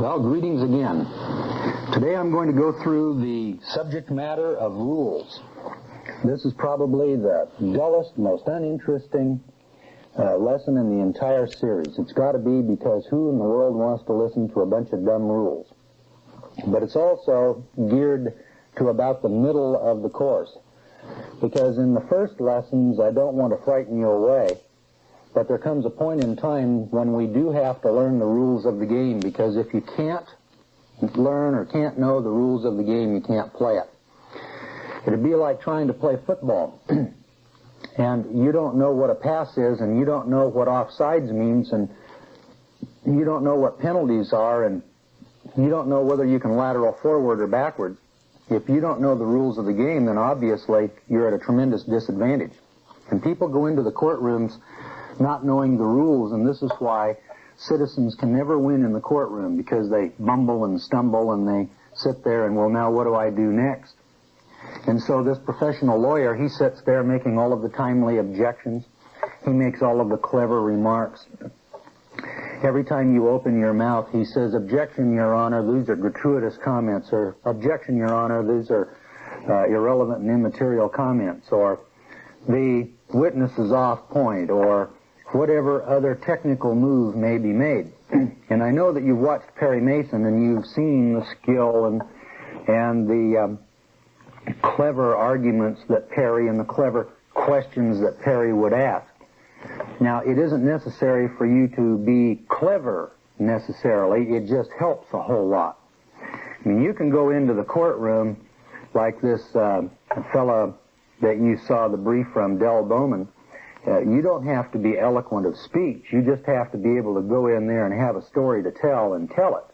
Well, greetings again. Today I'm going to go through the subject matter of rules. This is probably the dullest, most uninteresting lesson in the entire series. It's got to be, because who in the world wants to listen to a bunch of dumb rules? But it's also geared to about the middle of the course, because in the first lessons I don't want to frighten you away, but there comes a point in time when we do have to learn the rules of the game, because if you can't learn or can't know the rules of the game, you can't play it. It'd be like trying to play football and you don't know what a pass is, and you don't know what offsides means, and you don't know what penalties are, and you don't know whether you can lateral forward or backwards. If you don't know the rules of the game, then obviously you're at a tremendous disadvantage. And people go into the courtrooms not knowing the rules, and this is why citizens can never win in the courtroom, because they bumble and stumble and they sit there and, well, now what do I do next? And so this professional lawyer, he sits there making all of the timely objections. He makes all of the clever remarks. Every time you open your mouth, he says, "Objection, Your Honor, these are gratuitous comments," or "Objection, Your Honor, these are irrelevant and immaterial comments," or "The witness is off point," or whatever other technical move may be made. And I know that you've watched Perry Mason, and you've seen the skill and the clever arguments that Perry, and the clever questions that Perry would ask. Now, it isn't necessary for you to be clever necessarily. It just helps a whole lot. I mean, you can go into the courtroom like this fella that you saw the brief from, Del Bowman. You don't have to be eloquent of speech. You just have to be able to go in there and have a story to tell and tell it.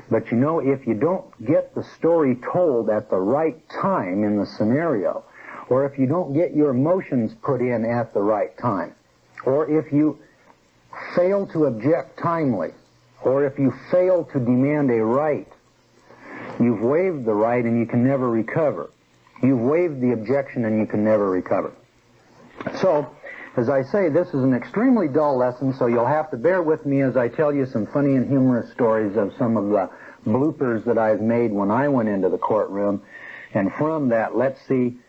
But you know, if you don't get the story told at the right time in the scenario, or if you don't get your emotions put in at the right time, or if you fail to object timely, or if you fail to demand a right, you've waived the right and you can never recover. You've waived the objection and you can never recover. So, as I say, this is an extremely dull lesson, so you'll have to bear with me as I tell you some funny and humorous stories of some of the bloopers that I've made when I went into the courtroom. And from that, let's see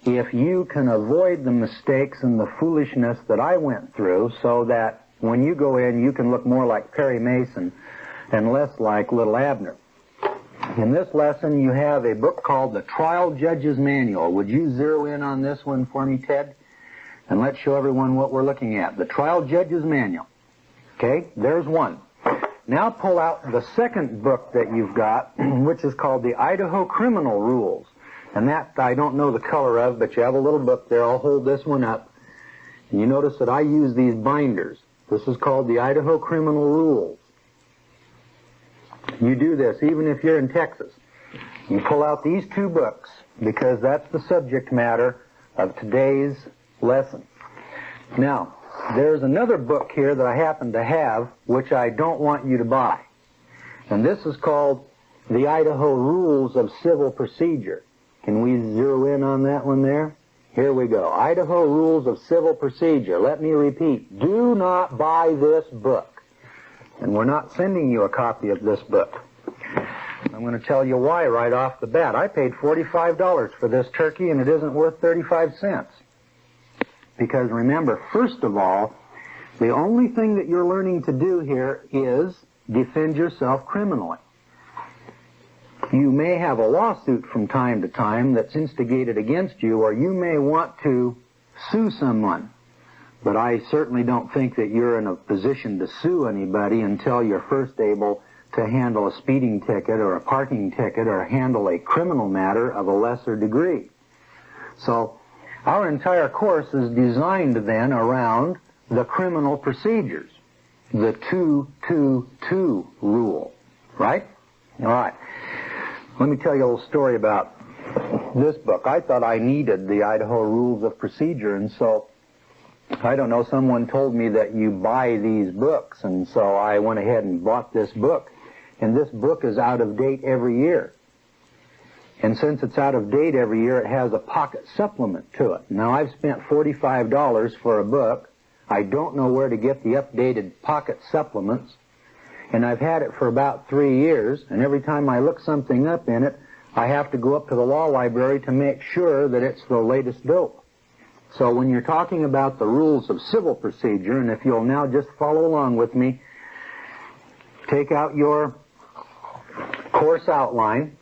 if you can avoid the mistakes and the foolishness that I went through, so that when you go in, you can look more like Perry Mason and less like Little Abner. In this lesson, you have a book called The Trial Judge's Manual. Would you zero in on this one for me, Ted? And let's show everyone what we're looking at. The Trial Judge's Manual. Okay, there's one. Now pull out the second book that you've got, which is called The Idaho Criminal Rules. And that I don't know the color of, but you have a little book there. I'll hold this one up. And you notice that I use these binders. This is called The Idaho Criminal Rules. You do this even if you're in Texas. You pull out these two books, because that's the subject matter of today's lesson. Now, there's another book here that I happen to have, which I don't want you to buy. And this is called The Idaho Rules of Civil Procedure. Can we zero in on that one there? Here we go. Idaho Rules of Civil Procedure. Let me repeat. Do not buy this book. And we're not sending you a copy of this book. I'm going to tell you why right off the bat. I paid $45 for this turkey, and it isn't worth 35 cents. Because remember, first of all, the only thing that you're learning to do here is defend yourself criminally. You may have a lawsuit from time to time that's instigated against you, or you may want to sue someone. But I certainly don't think that you're in a position to sue anybody until you're first able to handle a speeding ticket or a parking ticket or handle a criminal matter of a lesser degree. So our entire course is designed then around the criminal procedures, the 2-2-2 rule, right? All right. Let me tell you a little story about this book. I thought I needed the Idaho Rules of Procedure, and so, I don't know, someone told me that you buy these books, and so I went ahead and bought this book. And this book is out of date every year. And since it's out of date every year, it has a pocket supplement to it. Now, I've spent $45 for a book. I don't know where to get the updated pocket supplements. and I've had it for about 3 years, and every time I look something up in it, I have to go up to the law library to make sure that it's the latest dope. So when you're talking about the rules of civil procedure, and if you'll now just follow along with me, take out your course outline,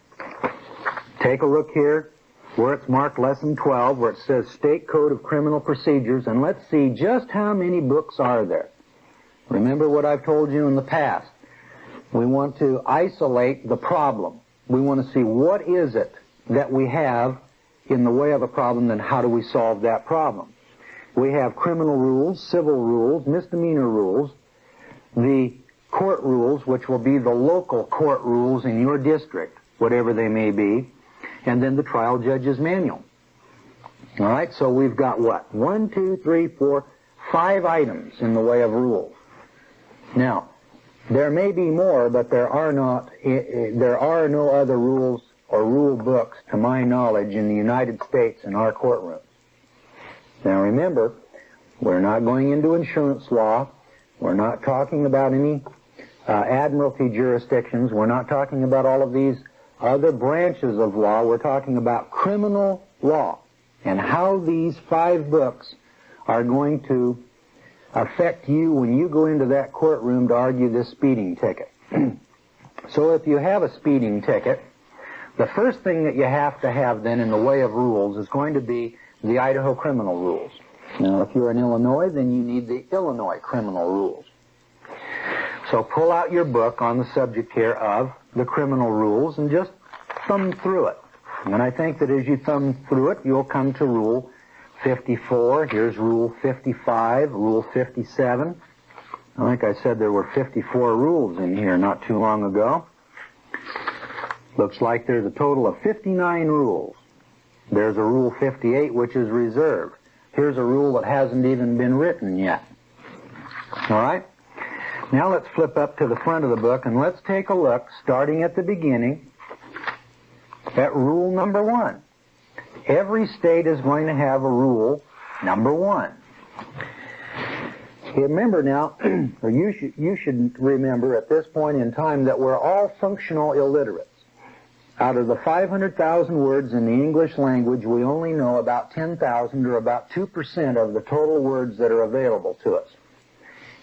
take a look here where it's marked Lesson 12, where it says State Code of Criminal Procedures, and let's see just how many books are there. Remember what I've told you in the past. We want to isolate the problem. We want to see what is it that we have in the way of a problem, and how do we solve that problem. We have criminal rules, civil rules, misdemeanor rules, the court rules, which will be the local court rules in your district, whatever they may be, and then the trial judge's manual. All right, so we've got what? 1, 2, 3, 4, 5 items in the way of rules. Now, there may be more, but there are no other rules or rule books, to my knowledge, in the United States in our courtrooms. Now remember, we're not going into insurance law. We're not talking about any admiralty jurisdictions. We're not talking about all of these other branches of law. We're talking about criminal law and how these 5 books are going to affect you when you go into that courtroom to argue this speeding ticket. So if you have a speeding ticket, the first thing that you have to have then in the way of rules is going to be the Idaho criminal rules. Now, if you're in Illinois, then you need the Illinois criminal rules. So pull out your book on the subject here of the criminal rules and just thumb through it. And I think that as you thumb through it, you'll come to Rule 54. Here's Rule 55, Rule 57. I think I said there were 54 rules in here not too long ago. Looks like there's a total of 59 rules. There's a Rule 58, which is reserved. Here's a rule that hasn't even been written yet. All right? Now let's flip up to the front of the book, and let's take a look, starting at the beginning, at Rule number 1. Every state is going to have a Rule number 1. Remember now, or you should remember at this point in time that we're all functional illiterates. Out of the 500,000 words in the English language, we only know about 10,000, or about 2% of the total words that are available to us.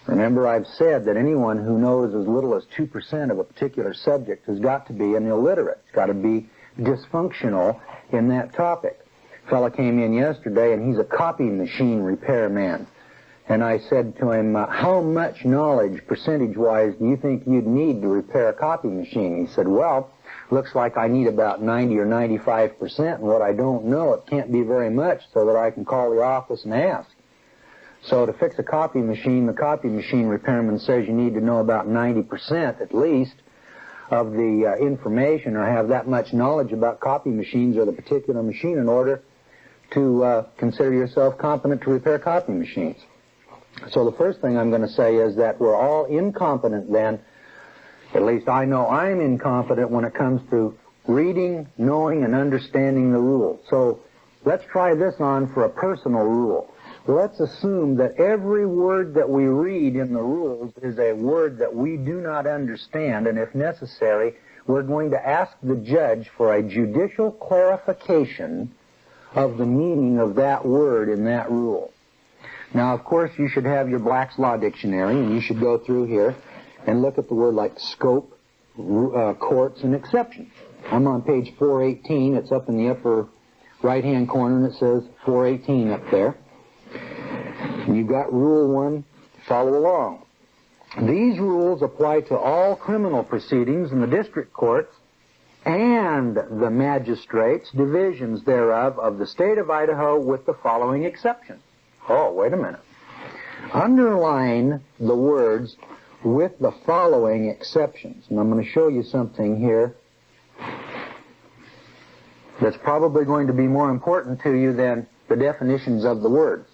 Remember, I've said that anyone who knows as little as 2% of a particular subject has got to be an illiterate. It's got to be dysfunctional in that topic. A fellow came in yesterday, and he's a copy machine repairman. And I said to him, how much knowledge, percentage-wise, do you think you'd need to repair a copy machine? He said, well, looks like I need about 90 or 95%, and what I don't know, it can't be very much, so that I can call the office and ask. So to fix a copy machine, the copy machine repairman says you need to know about 90% at least of the information, or have that much knowledge about copy machines or the particular machine in order to consider yourself competent to repair copy machines. So the first thing I'm going to say is that we're all incompetent then. At least I know I'm incompetent when it comes to reading, knowing, and understanding the rules. So let's try this on for a personal rule. Let's assume that every word that we read in the rules is a word that we do not understand, and if necessary, we're going to ask the judge for a judicial clarification of the meaning of that word in that rule. Now, of course, you should have your Black's Law Dictionary, and you should go through here and look at the word like scope, courts, and exceptions. I'm on page 418. It's up in the upper right-hand corner, and it says 418 up there. And you've got Rule 1. Follow along. These rules apply to all criminal proceedings in the district courts and the magistrates' divisions thereof of the state of Idaho, with the following exception. Oh, wait a minute. Underline the words with the following exceptions. And I'm going to show you something here that's probably going to be more important to you than the definitions of the words.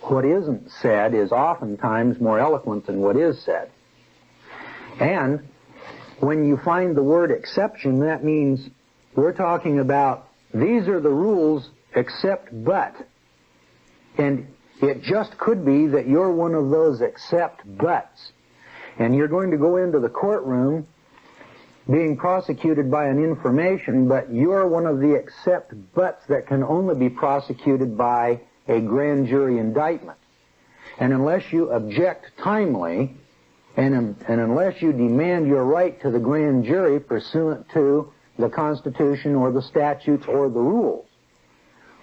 What isn't said is oftentimes more eloquent than what is said. And when you find the word exception, that means we're talking about these are the rules except but. And it just could be that you're one of those except buts. and you're going to go into the courtroom being prosecuted by an information, but you're one of the except buts that can only be prosecuted by a grand jury indictment. And unless you object timely, and unless you demand your right to the grand jury pursuant to the Constitution or the statutes or the rules,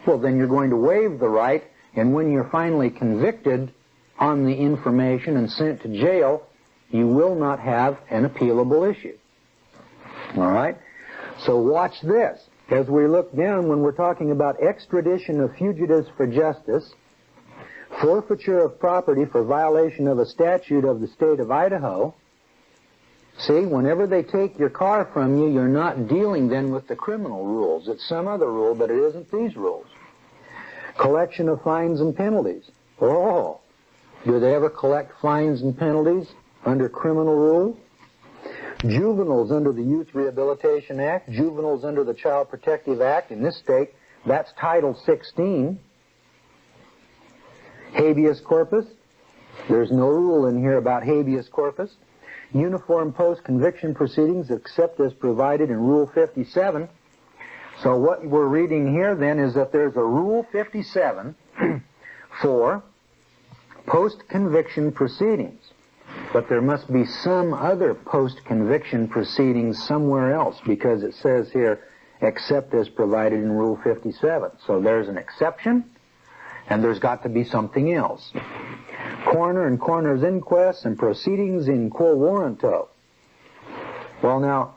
well, then you're going to waive the right, and when you're finally convicted on the information and sent to jail, you will not have an appealable issue. All right? So watch this. As we look down, when we're talking about extradition of fugitives for justice, forfeiture of property for violation of a statute of the state of Idaho, see, whenever they take your car from you, you're not dealing then with the criminal rules. It's some other rule, but it isn't these rules. Collection of fines and penalties. Oh, do they ever collect fines and penalties under criminal rules? Juveniles under the Youth Rehabilitation Act, juveniles under the Child Protective Act. In this state, that's Title 16. Habeas corpus. There's no rule in here about habeas corpus. Uniform post-conviction proceedings except as provided in Rule 57. So what we're reading here then is that there's a Rule 57 for post-conviction proceedings. But there must be some other post-conviction proceedings somewhere else, because it says here, except as provided in Rule 57. So there's an exception, and there's got to be something else. Coroner and coroner's inquests and proceedings in quo warranto. Well, now,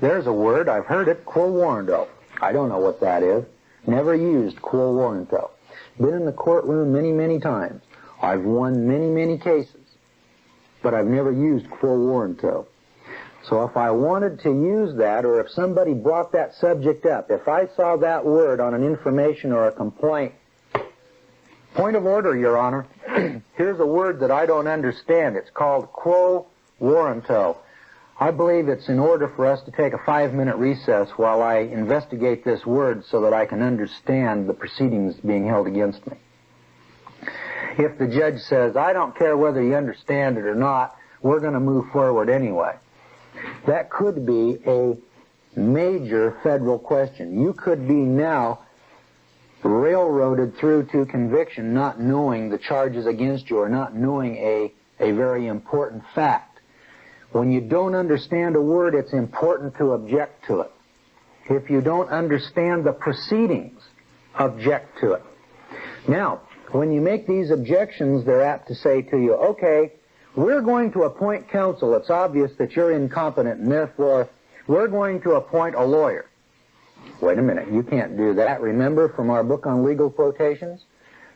there's a word. I've heard it, quo warranto. I don't know what that is. Never used quo warranto. Been in the courtroom many, many times. I've won many, many cases, but I've never used quo warranto. So if I wanted to use that, or if somebody brought that subject up, if I saw that word on an information or a complaint, point of order, Your Honor, here's a word that I don't understand. It's called quo warranto. I believe it's in order for us to take a 5-minute recess while I investigate this word so that I can understand the proceedings being held against me. If the judge says, I don't care whether you understand it or not, we're going to move forward anyway. That could be a major federal question. You could be now railroaded through to conviction not knowing the charges against you or not knowing a very important fact. When you don't understand a word, it's important to object to it. If you don't understand the proceedings, object to it. Now, when you make these objections, they're apt to say to you, okay, we're going to appoint counsel. It's obvious that you're incompetent, and therefore we're going to appoint a lawyer. Wait a minute, you can't do that. Remember from our book on legal quotations,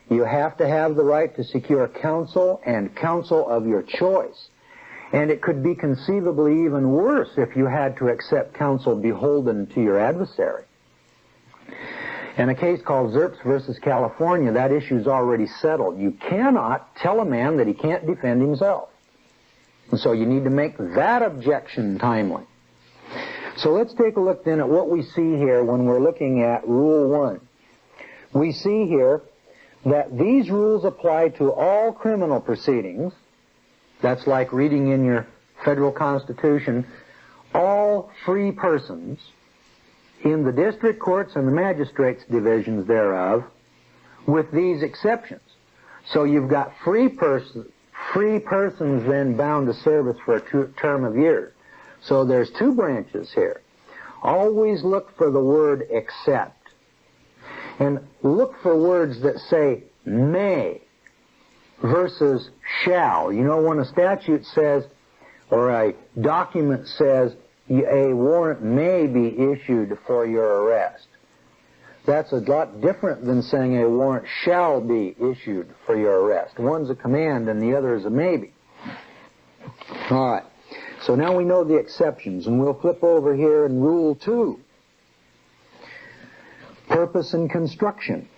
you have to have the right to secure counsel and counsel of your choice. And it could be conceivably even worse if you had to accept counsel beholden to your adversary. In a case called Zerps versus California, that issue's already settled. You cannot tell a man that he can't defend himself. And so you need to make that objection timely. So let's take a look then at what we see here when we're looking at Rule 1. We see here that these rules apply to all criminal proceedings. That's like reading in your federal Constitution, all free persons in the district courts and the magistrates' divisions thereof, with these exceptions. So you've got free persons then bound to service for a term of years. So there's two branches here. Always look for the word except. And look for words that say may versus shall. You know, when a statute says, or a document says, a warrant may be issued for your arrest, that's a lot different than saying a warrant shall be issued for your arrest. One's a command and the other is a maybe. All right. So now we know the exceptions, and we'll flip over here in Rule 2. Purpose and construction.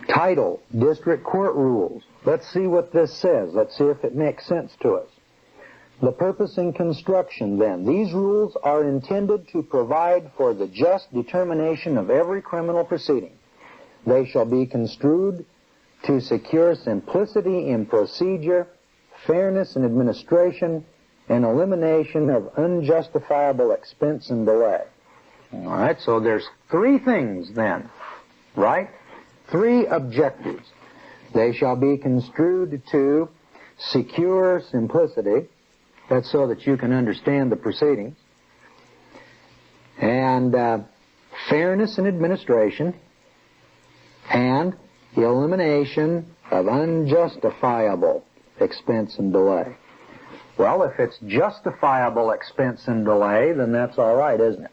Title, District Court Rules. Let's see what this says. Let's see if it makes sense to us. The purpose and construction, then. These rules are intended to provide for the just determination of every criminal proceeding. They shall be construed to secure simplicity in procedure, fairness in administration, and elimination of unjustifiable expense and delay. All right, so there's three things then, right? Three objectives. They shall be construed to secure simplicity, that's so that you can understand the proceedings, and fairness in administration, and the elimination of unjustifiable expense and delay. Well, if it's justifiable expense and delay, then that's all right, isn't it?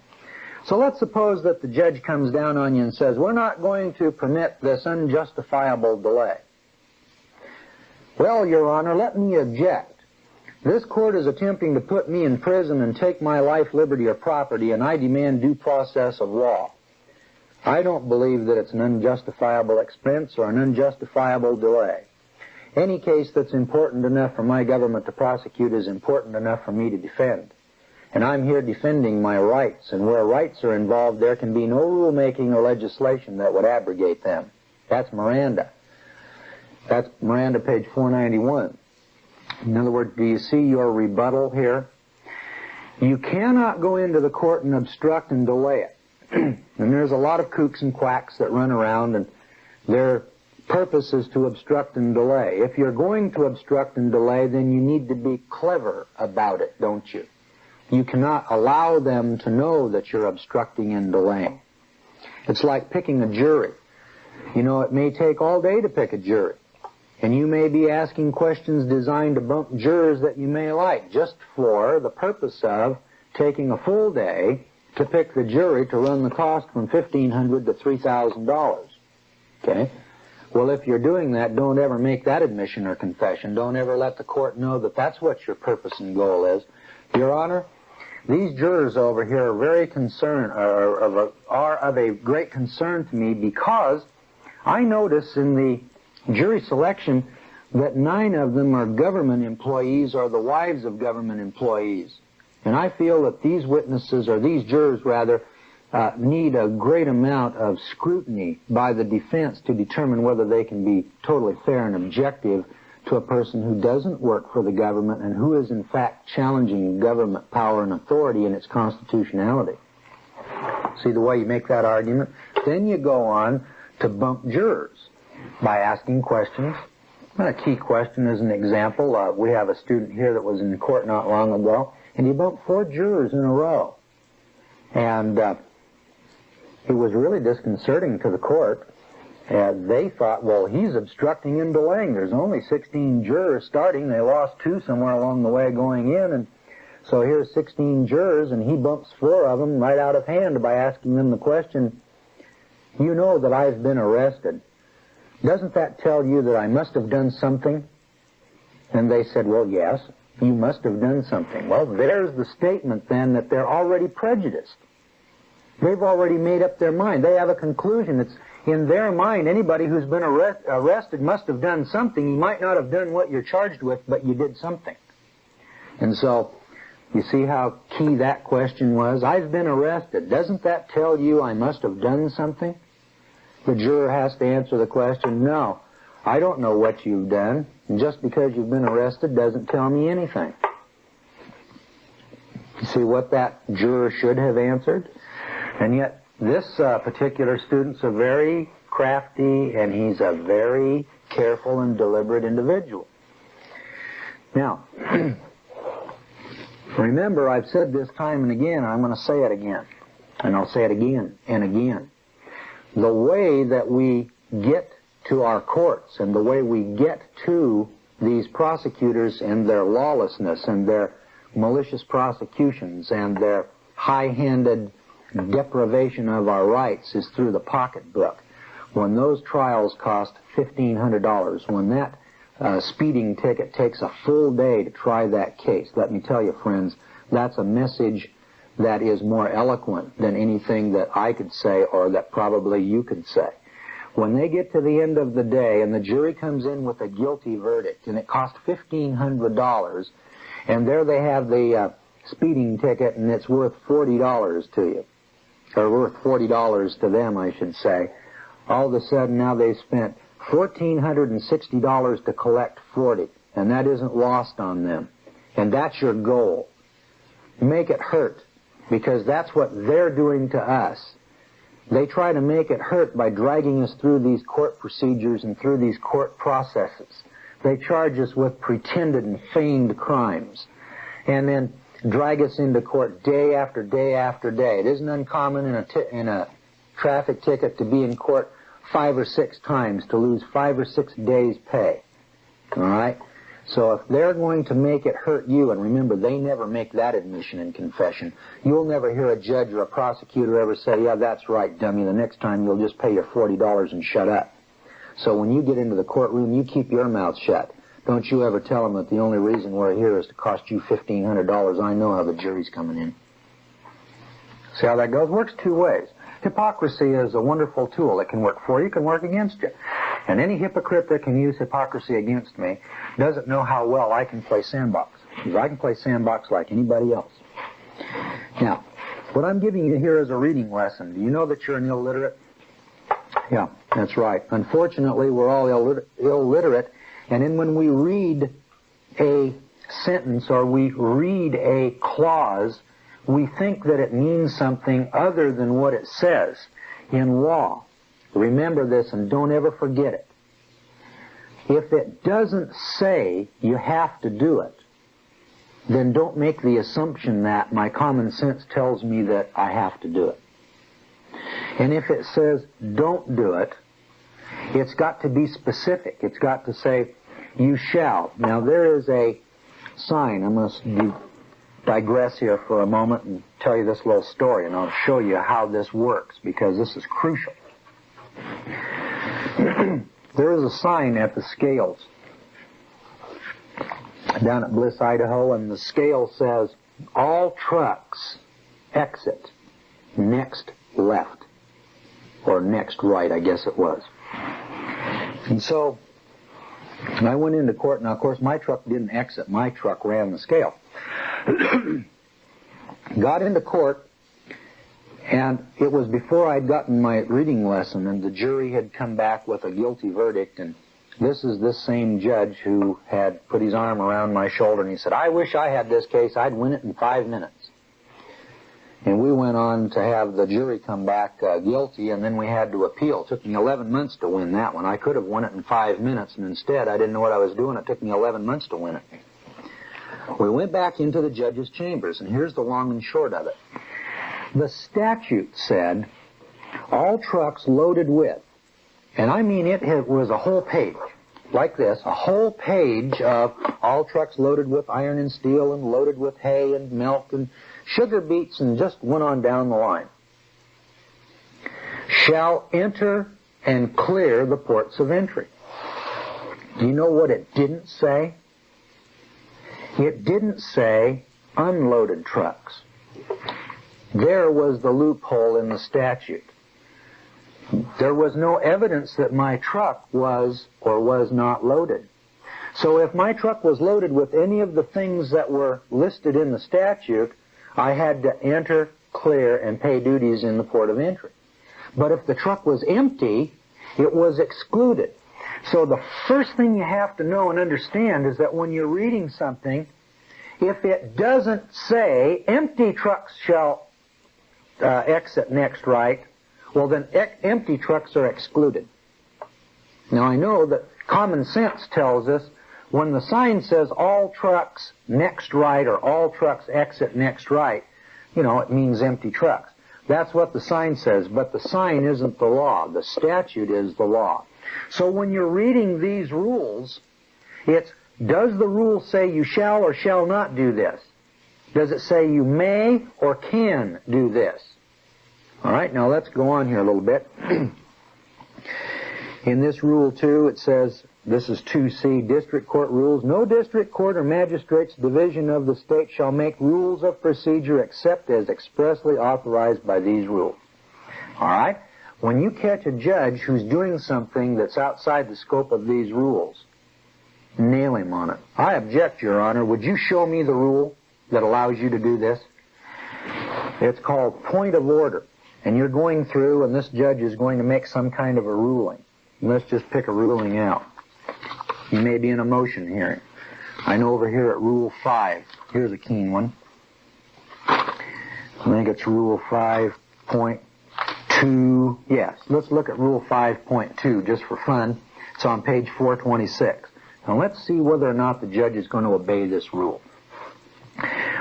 So let's suppose that the judge comes down on you and says, we're not going to permit this unjustifiable delay. Well, Your Honor, let me object. This court is attempting to put me in prison and take my life, liberty, or property, and I demand due process of law. I don't believe that it's an unjustifiable expense or an unjustifiable delay. Any case that's important enough for my government to prosecute is important enough for me to defend. And I'm here defending my rights, and where rights are involved, there can be no rulemaking or legislation that would abrogate them. That's Miranda. That's Miranda, page 491. In other words, do you see your rebuttal here? You cannot go into the court and obstruct and delay it. And there's a lot of kooks and quacks that run around, and their purpose is to obstruct and delay. If you're going to obstruct and delay, then you need to be clever about it, don't you? You cannot allow them to know that you're obstructing and delaying. It's like picking a jury. You know, it may take all day to pick a jury. And you may be asking questions designed to bump jurors that you may like, just for the purpose of taking a full day to pick the jury to run the cost from $1,500 to $3,000. Okay? Well, if you're doing that, don't ever make that admission or confession. Don't ever let the court know that that's what your purpose and goal is. Your Honor, these jurors over here are very concerned, are of a great concern to me, because I notice in the jury selection that 9 of them are government employees or the wives of government employees. And I feel that these witnesses, or these jurors rather, need a great amount of scrutiny by the defense to determine whether they can be totally fair and objective to a person who doesn't work for the government and who is in fact challenging government power and authority in its constitutionality. See the way you make that argument? Then you go on to bump jurors by asking questions. A key question is an example. We have a student here that was in court not long ago, and he bumped 4 jurors in a row. And it was really disconcerting to the court. They thought, well, he's obstructing and delaying. There's only 16 jurors starting. They lost 2 somewhere along the way going in, and so here's 16 jurors, and he bumps 4 of them right out of hand by asking them the question, you know that I've been arrested. Doesn't that tell you that I must have done something? And they said, well, yes, you must have done something. Well, there's the statement then that they're already prejudiced. They've already made up their mind. They have a conclusion. It's in their mind, anybody who's been arrested must have done something. You might not have done what you're charged with, but you did something. And so, you see how key that question was? I've been arrested. Doesn't that tell you I must have done something? The juror has to answer the question, no, I don't know what you've done. And just because you've been arrested doesn't tell me anything. You see what that juror should have answered? And yet, this particular student's a very crafty, and he's a very careful and deliberate individual. Now, remember, I've said this time and again, I'm going to say it again. And I'll say it again and again. The way that we get to our courts and the way we get to these prosecutors and their lawlessness and their malicious prosecutions and their high-handed deprivation of our rights is through the pocketbook. When those trials cost $1,500, when that speeding ticket takes a full day to try that case, let me tell you, friends, that's a message that is more eloquent than anything that I could say or that probably you could say. When they get to the end of the day and the jury comes in with a guilty verdict and it cost $1,500, and there they have the speeding ticket and it's worth $40 to you, or worth $40 to them, I should say. All of a sudden now they've spent $1,460 to collect $40, and that isn't lost on them. And that's your goal. Make it hurt, because that's what they're doing to us. They try to make it hurt by dragging us through these court procedures and through these court processes. They charge us with pretended and feigned crimes, and then drag us into court day after day after day. It isn't uncommon in a traffic ticket to be in court 5 or 6 times, to lose 5 or 6 days' pay. All right? So if they're going to make it hurt you, and remember, they never make that admission in confession, you'll never hear a judge or a prosecutor ever say, yeah, that's right, dummy, the next time you'll just pay your $40 and shut up. So when you get into the courtroom, you keep your mouth shut. Don't you ever tell them that the only reason we're here is to cost you $1,500. I know how the jury's coming in. See how that goes? Works 2 ways. Hypocrisy is a wonderful tool. It can work for you, it can work against you. And any hypocrite that can use hypocrisy against me doesn't know how well I can play sandbox. Because I can play sandbox like anybody else. Now, what I'm giving you here is a reading lesson. Do you know that you're an illiterate? Yeah, that's right. Unfortunately, we're all illiterate. And then when we read a sentence or we read a clause, we think that it means something other than what it says in law. Remember this and don't ever forget it. If it doesn't say you have to do it, then don't make the assumption that my common sense tells me that I have to do it. And if it says don't do it, it's got to be specific. It's got to say, you shall. Now there is a sign. I must digress here for a moment and tell you this little story, and I'll show you how this works, because this is crucial. There is a sign at the scales down at Bliss, Idaho, and the scale says, all trucks exit next left, or next right, I guess it was. And so I went into court. Now, of course, my truck didn't exit. My truck ran the scale. Got into court, and it was before I'd gotten my reading lesson, and the jury had come back with a guilty verdict, and this is this same judge who had put his arm around my shoulder, and he said, I wish I had this case. I'd win it in 5 minutes. And we went on to have the jury come back guilty, and then we had to appeal. It took me 11 months to win that one. I could have won it in 5 minutes, and instead I didn't know what I was doing. It took me 11 months to win it. We went back into the judge's chambers, and here's the long and short of it. The statute said, all trucks loaded with, and I mean it was a whole page, like this, a whole page of all trucks loaded with iron and steel and loaded with hay and milk and sugar beets, and just went on down the line, shall enter and clear the ports of entry. Do you know what it didn't say? It didn't say unloaded trucks. There was the loophole in the statute. There was no evidence that my truck was or was not loaded. So if my truck was loaded with any of the things that were listed in the statute, I had to enter, clear, and pay duties in the port of entry. But if the truck was empty, it was excluded. So the first thing you have to know and understand is that when you're reading something, if it doesn't say empty trucks shall exit next right, well then empty trucks are excluded. Now I know that common sense tells us when the sign says all trucks next right or all trucks exit next right, you know, it means empty trucks. That's what the sign says, but the sign isn't the law. The statute is the law. So when you're reading these rules, it's, does the rule say you shall or shall not do this? Does it say you may or can do this? All right, now let's go on here a little bit. In this Rule 2, it says, this is 2C, District Court Rules. No district court or magistrate's division of the state shall make rules of procedure except as expressly authorized by these rules. All right? When you catch a judge who's doing something that's outside the scope of these rules, nail him on it. I object, Your Honor. Would you show me the rule that allows you to do this? It's called point of order. And you're going through, and this judge is going to make some kind of a ruling. Let's just pick a ruling out. You may be in a motion hearing. I know over here at Rule 5, here's a keen one. I think it's Rule 5.2. Yes, let's look at Rule 5.2 just for fun. It's on page 426. Now let's see whether or not the judge is going to obey this rule.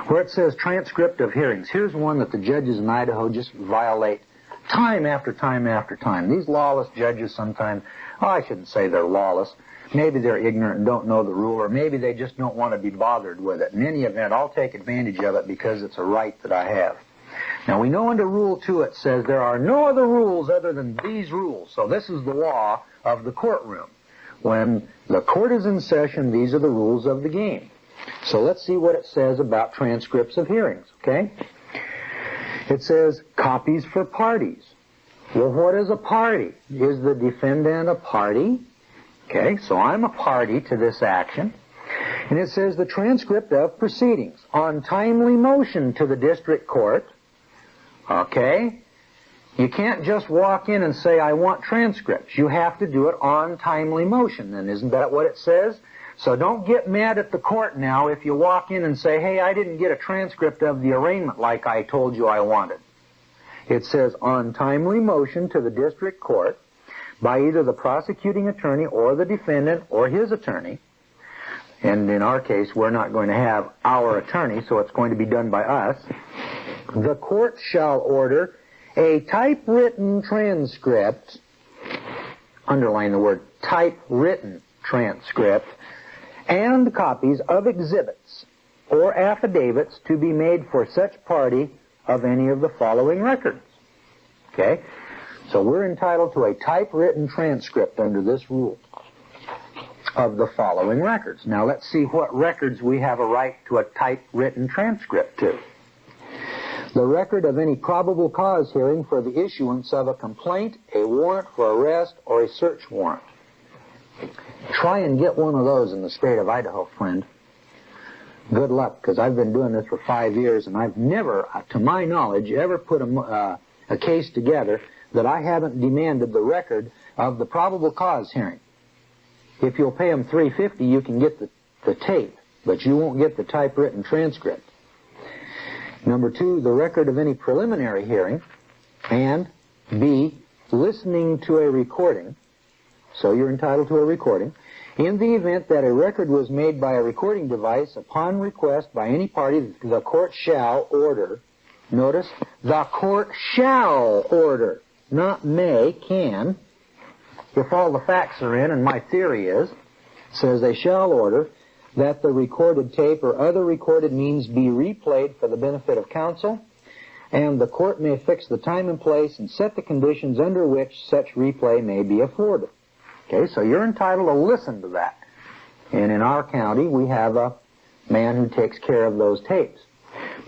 Where it says transcript of hearings, here's one that the judges in Idaho just violate time after time after time. These lawless judges sometimes, I shouldn't say they're lawless. Maybe they're ignorant and don't know the rule, or maybe they just don't want to be bothered with it. In any event, I'll take advantage of it because it's a right that I have. Now, we know under Rule 2 it says there are no other rules other than these rules. So this is the law of the courtroom. When the court is in session, these are the rules of the game. So let's see what it says about transcripts of hearings, okay? It says copies for parties. Well, what is a party? Is the defendant a party? Okay, so I'm a party to this action. And it says the transcript of proceedings on timely motion to the district court. Okay? You can't just walk in and say, I want transcripts. You have to do it on timely motion. Then isn't that what it says? So don't get mad at the court now if you walk in and say, hey, I didn't get a transcript of the arraignment like I told you I wanted. It says on timely motion to the district court by either the prosecuting attorney or the defendant or his attorney. And in our case, we're not going to have our attorney, so it's going to be done by us. The court shall order a typewritten transcript, underline the word typewritten transcript, and copies of exhibits or affidavits to be made for such party of any of the following records. Okay? So we're entitled to a typewritten transcript under this rule of the following records. Now let's see what records we have a right to a typewritten transcript to. The record of any probable cause hearing for the issuance of a complaint, a warrant for arrest, or a search warrant. Try and get one of those in the state of Idaho, friend. Good luck, because I've been doing this for 5 years, and I've never, to my knowledge, ever put a case together that I haven't demanded the record of the probable cause hearing. If you'll pay them $3.50, you can get the tape, but you won't get the typewritten transcript. Number 2, the record of any preliminary hearing, and B, listening to a recording. So you're entitled to a recording. In the event that a record was made by a recording device upon request by any party, the court shall order. Notice, the court shall order, not may, can. If all the facts are in, and my theory is, says they shall order that the recorded tape or other recorded means be replayed for the benefit of counsel, and the court may fix the time and place and set the conditions under which such replay may be afforded. Okay, so you're entitled to listen to that. And in our county, we have a man who takes care of those tapes.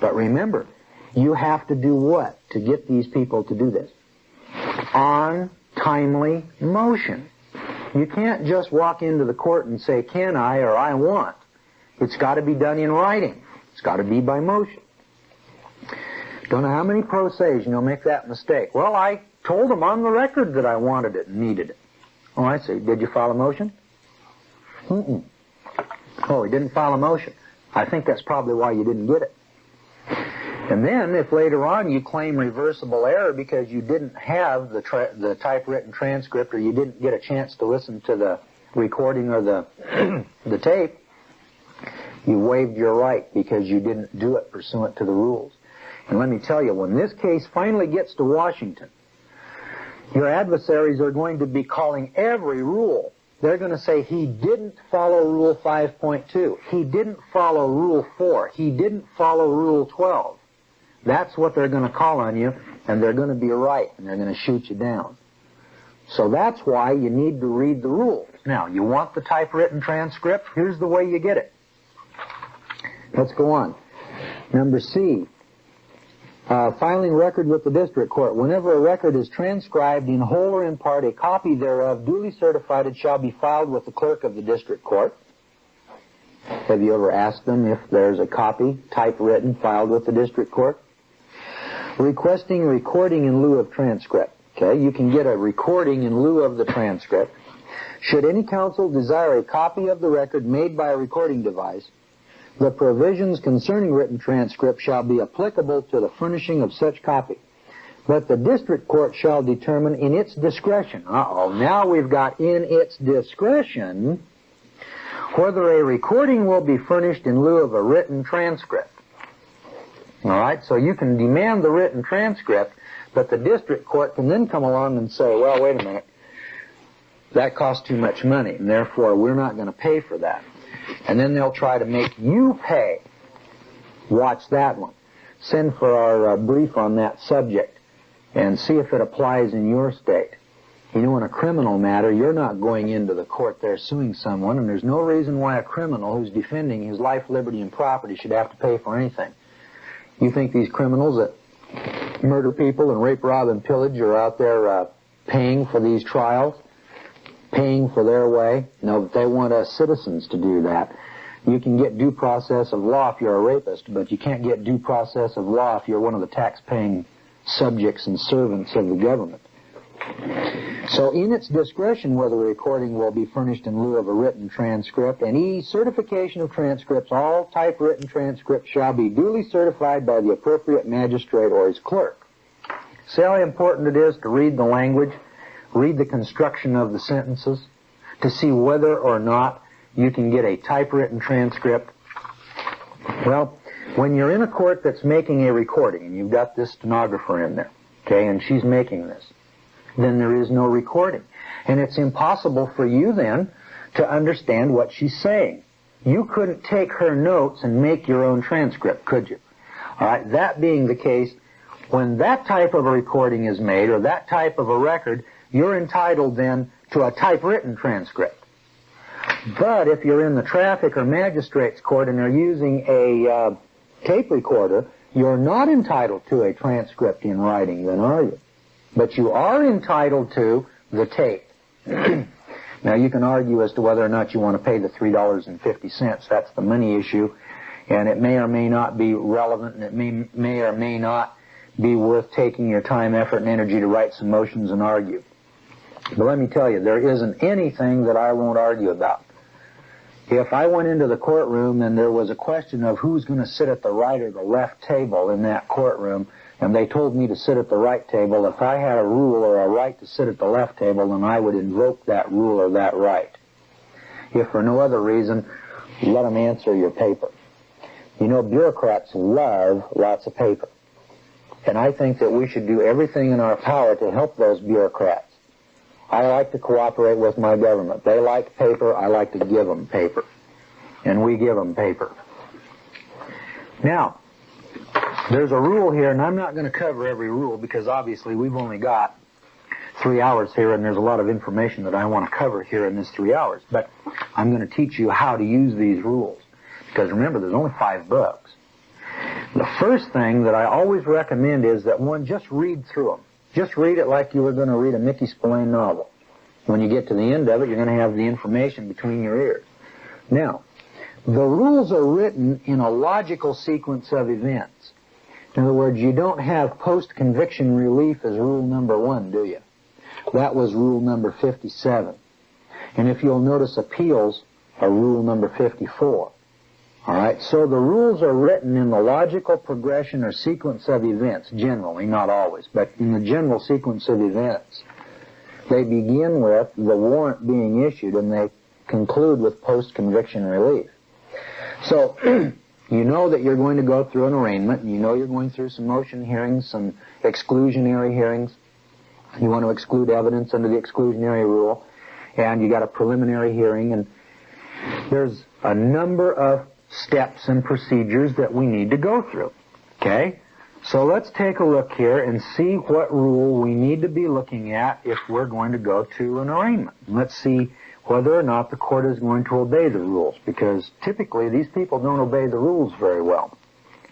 But remember, you have to do what to get these people to do this? On timely motion. You can't just walk into the court and say, can I or I want. It's got to be done in writing. It's got to be by motion. Don't know how many pro se's make that mistake. Well, I told them on the record that I wanted it and needed it. Oh, I see. Did you file a motion? Mm-mm. Oh, he didn't file a motion. I think that's probably why you didn't get it. And then, if later on you claim reversible error because you didn't have the typewritten transcript or you didn't get a chance to listen to the recording or the tape, you waived your right because you didn't do it pursuant to the rules. And let me tell you, when this case finally gets to Washington, your adversaries are going to be calling every rule. They're going to say he didn't follow Rule 5.2. He didn't follow Rule 4. He didn't follow Rule 12. That's what they're going to call on you, and they're going to be right, and they're going to shoot you down. So that's why you need to read the rules. Now, you want the typewritten transcript? Here's the way you get it. Let's go on. Number C, filing record with the district court. Whenever a record is transcribed in whole or in part, a copy thereof, duly certified, it shall be filed with the clerk of the district court. Have you ever asked them if there's a copy, typewritten, filed with the district court? Requesting recording in lieu of transcript. Okay, you can get a recording in lieu of the transcript. Should any counsel desire a copy of the record made by a recording device, the provisions concerning written transcript shall be applicable to the furnishing of such copy. But the district court shall determine in its discretion. Now we've got in its discretion whether a recording will be furnished in lieu of a written transcript. All right, so you can demand the written transcript, but the district court can then come along and say, well, wait a minute, that costs too much money, and therefore we're not going to pay for that. And then they'll try to make you pay. Watch that one. Send for our brief on that subject and see if it applies in your state. You know, in a criminal matter, you're not going into the court there suing someone, and there's no reason why a criminal who's defending his life, liberty, and property should have to pay for anything. You think these criminals that murder people and rape, rob, and pillage are out there paying for these trials, paying for their way? No, they want us citizens to do that. You can get due process of law if you're a rapist, but you can't get due process of law if you're one of the tax-paying subjects and servants of the government. So in its discretion whether a recording will be furnished in lieu of a written transcript, and certification of transcripts, all typewritten transcripts shall be duly certified by the appropriate magistrate or his clerk. See how important it is to read the language, read the construction of the sentences, to see whether or not you can get a typewritten transcript. Well, when you're in a court that's making a recording, and you've got this stenographer in there, okay, and she's making this, then there is no recording. And it's impossible for you then to understand what she's saying. You couldn't take her notes and make your own transcript, could you? All right, that being the case, when that type of a recording is made, or that type of a record, you're entitled then to a typewritten transcript. But if you're in the traffic or magistrate's court and they're using a tape recorder, you're not entitled to a transcript in writing then, are you? But you are entitled to the tape. Now, you can argue as to whether or not you want to pay the $3.50. That's the money issue. And it may or may not be relevant, and it may or may not be worth taking your time, effort, and energy to write some motions and argue. But let me tell you, there isn't anything that I won't argue about. If I went into the courtroom and there was a question of who's going to sit at the right or the left table in that courtroom, and they told me to sit at the right table, if I had a rule or a right to sit at the left table, then I would invoke that rule or that right. If for no other reason, let them answer your paper. You know, bureaucrats love lots of paper. And I think that we should do everything in our power to help those bureaucrats. I like to cooperate with my government. They like paper, I like to give them paper. And we give them paper. Now, there's a rule here, and I'm not going to cover every rule because obviously we've only got 3 hours here, and there's a lot of information that I want to cover here in this 3 hours. But I'm going to teach you how to use these rules. Because remember, there's only 5 books. The first thing that I always recommend is that one, just read through them. Just read it like you were going to read a Mickey Spillane novel. When you get to the end of it, you're going to have the information between your ears. Now, the rules are written in a logical sequence of events. In other words, you don't have post-conviction relief as rule number 1, do you? That was rule number 57. And if you'll notice, appeals are rule number 54. All right, so the rules are written in the logical progression or sequence of events, generally, not always, but in the general sequence of events. They begin with the warrant being issued, and they conclude with post-conviction relief. So, you know that you're going to go through an arraignment, and you know you're going through some motion hearings, some exclusionary hearings. You want to exclude evidence under the exclusionary rule, and you got a preliminary hearing, and there's a number of steps and procedures that we need to go through. Okay? So let's take a look here and see what rule we need to be looking at if we're going to go to an arraignment. Let's see whether or not the court is going to obey the rules, because typically these people don't obey the rules very well.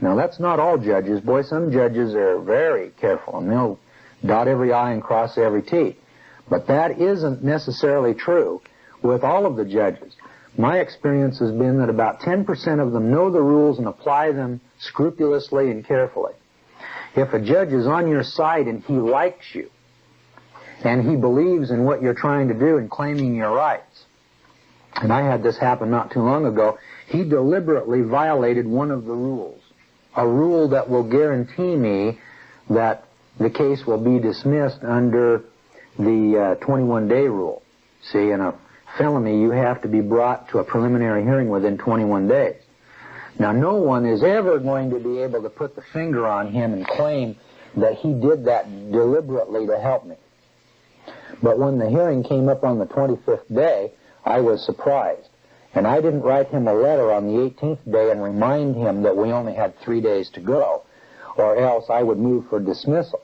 Now, that's not all judges. Boy, some judges are very careful, and they'll dot every I and cross every T. But that isn't necessarily true with all of the judges. My experience has been that about 10% of them know the rules and apply them scrupulously and carefully. If a judge is on your side and he likes you, and he believes in what you're trying to do and claiming your rights. And I had this happen not too long ago. He deliberately violated one of the rules, a rule that will guarantee me that the case will be dismissed under the 21-day rule. See, in a felony, you have to be brought to a preliminary hearing within 21 days. Now, no one is ever going to be able to put the finger on him and claim that he did that deliberately to help me. But when the hearing came up on the 25th day, I was surprised. And I didn't write him a letter on the 18th day and remind him that we only had 3 days to go, or else I would move for dismissal.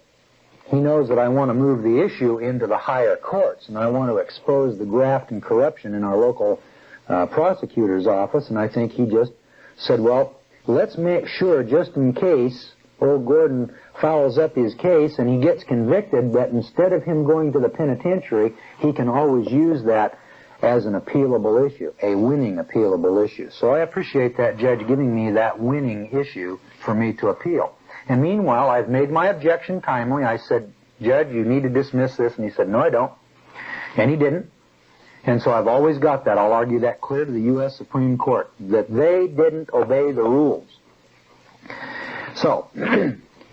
He knows that I want to move the issue into the higher courts, and I want to expose the graft and corruption in our local prosecutor's office, and I think he just said, well, let's make sure, just in case old Gordon fouls up his case and he gets convicted, that instead of him going to the penitentiary, he can always use that as an appealable issue, a winning appealable issue. So I appreciate that judge giving me that winning issue for me to appeal. And meanwhile, I've made my objection timely. I said, Judge, you need to dismiss this. And he said, no, I don't. And he didn't. And so I've always got that. I'll argue that clear to the U.S. Supreme Court, that they didn't obey the rules. So,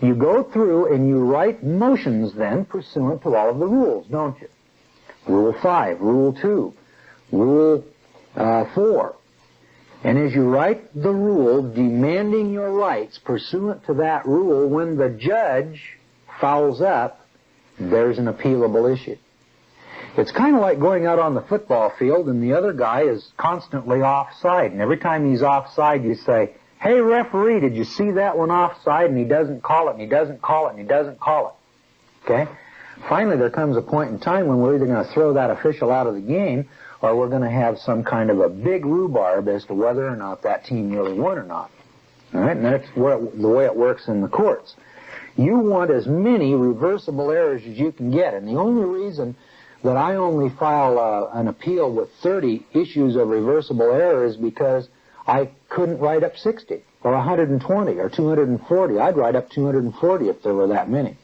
you go through and you write motions then pursuant to all of the rules, don't you? Rule 5, Rule 2, Rule 4. And as you write the rule demanding your rights pursuant to that rule, when the judge fouls up, there's an appealable issue. It's kind of like going out on the football field and the other guy is constantly offside. And every time he's offside, you say, hey, referee, did you see that one offside? And he doesn't call it, and he doesn't call it, and he doesn't call it. Okay? Finally, there comes a point in time when we're either going to throw that official out of the game or we're going to have some kind of a big rhubarb as to whether or not that team really won or not. All right? And that's the way it works in the courts. You want as many reversible errors as you can get. And the only reason that I only file an appeal with 30 issues of reversible error is because I couldn't write up 60 or 120 or 240. I'd write up 240 if there were that many.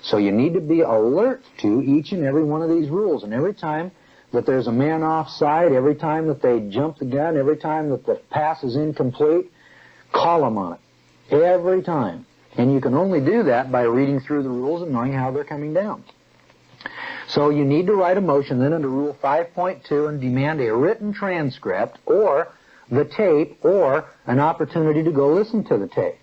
So you need to be alert to each and every one of these rules. And every time that there's a man offside, every time that they jump the gun, every time that the pass is incomplete, call them on it. Every time. And you can only do that by reading through the rules and knowing how they're coming down. So you need to write a motion then under Rule 5.2 and demand a written transcript or the tape or an opportunity to go listen to the tape.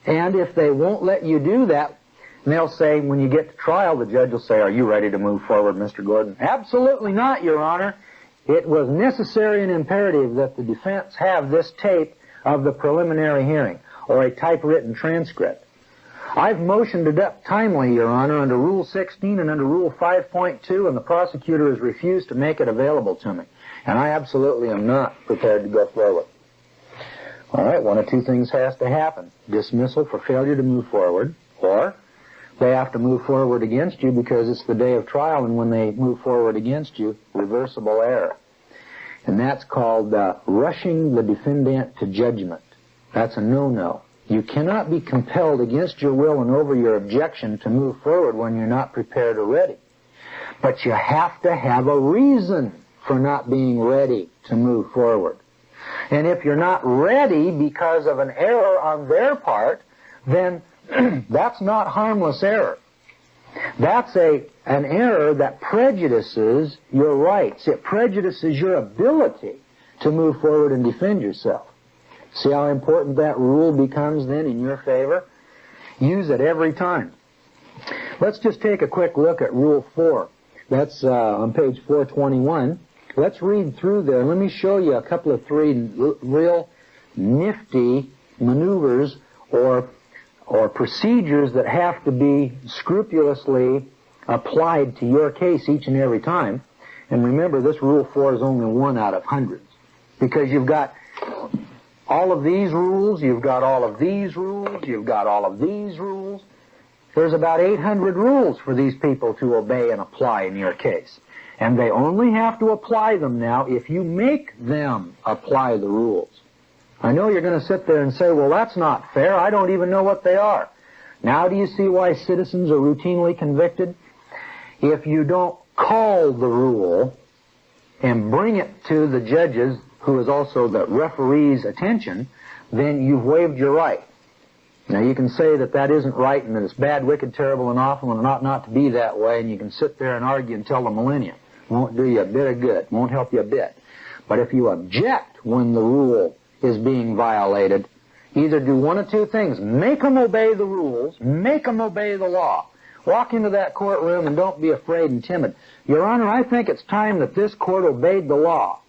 And if they won't let you do that, they'll say, when you get to trial, the judge will say, are you ready to move forward, Mr. Gordon? Absolutely not, Your Honor. It was necessary and imperative that the defense have this tape of the preliminary hearing or a typewritten transcript. I've motioned it up timely, Your Honor, under Rule 16 and under Rule 5.2, and the prosecutor has refused to make it available to me. And I absolutely am not prepared to go forward. All right, one of two things has to happen. Dismissal for failure to move forward, or they have to move forward against you because it's the day of trial, and when they move forward against you, reversible error. And that's called rushing the defendant to judgment. That's a no-no. You cannot be compelled against your will and over your objection to move forward when you're not prepared or ready. But you have to have a reason for not being ready to move forward. And if you're not ready because of an error on their part, then that's not harmless error. That's an error that prejudices your rights. It prejudices your ability to move forward and defend yourself. See how important that rule becomes then in your favor? Use it every time. Let's just take a quick look at Rule 4. That's on page 421. Let's read through there. Let me show you a couple of three real nifty maneuvers or procedures that have to be scrupulously applied to your case each and every time. And remember, this Rule 4 is only one out of hundreds. Because you've got all of these rules, you've got all of these rules, you've got all of these rules. There's about 800 rules for these people to obey and apply in your case. And they only have to apply them now if you make them apply the rules. I know you're going to sit there and say, well, that's not fair. I don't even know what they are. Now do you see why citizens are routinely convicted? If you don't call the rule and bring it to the judges, who is also the referee's attention, then you've waived your right. Now, you can say that that isn't right and that it's bad, wicked, terrible, and awful and it ought not to be that way, and you can sit there and argue until the millennium. Won't do you a bit of good. Won't help you a bit. But if you object when the rule is being violated, either do one of two things. Make them obey the rules. Make them obey the law. Walk into that courtroom and don't be afraid and timid. Your Honor, I think it's time that this court obeyed the law.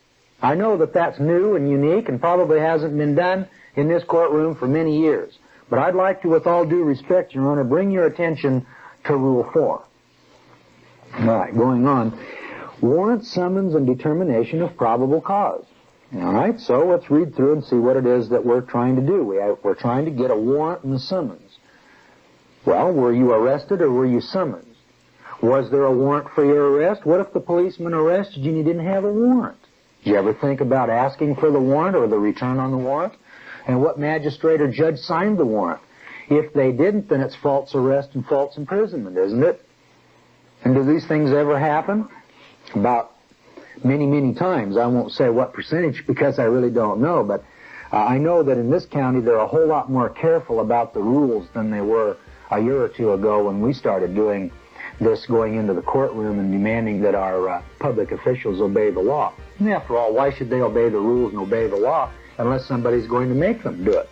I know that that's new and unique and probably hasn't been done in this courtroom for many years. But I'd like to, with all due respect, Your Honor, bring your attention to Rule 4. All right, going on. Warrant, summons, and determination of probable cause. All right, so let's read through and see what it is that we're trying to do. We're trying to get a warrant and a summons. Well, were you arrested or were you summoned? Was there a warrant for your arrest? What if the policeman arrested you and you didn't have a warrant? Did you ever think about asking for the warrant or the return on the warrant? And what magistrate or judge signed the warrant? If they didn't, then it's false arrest and false imprisonment, isn't it? And do these things ever happen? About many, many times. I won't say what percentage because I really don't know, but I know that in this county they're a whole lot more careful about the rules than they were a year or two ago when we started doing this, going into the courtroom and demanding that our public officials obey the law. And after all, why should they obey the rules and obey the law unless somebody's going to make them do it?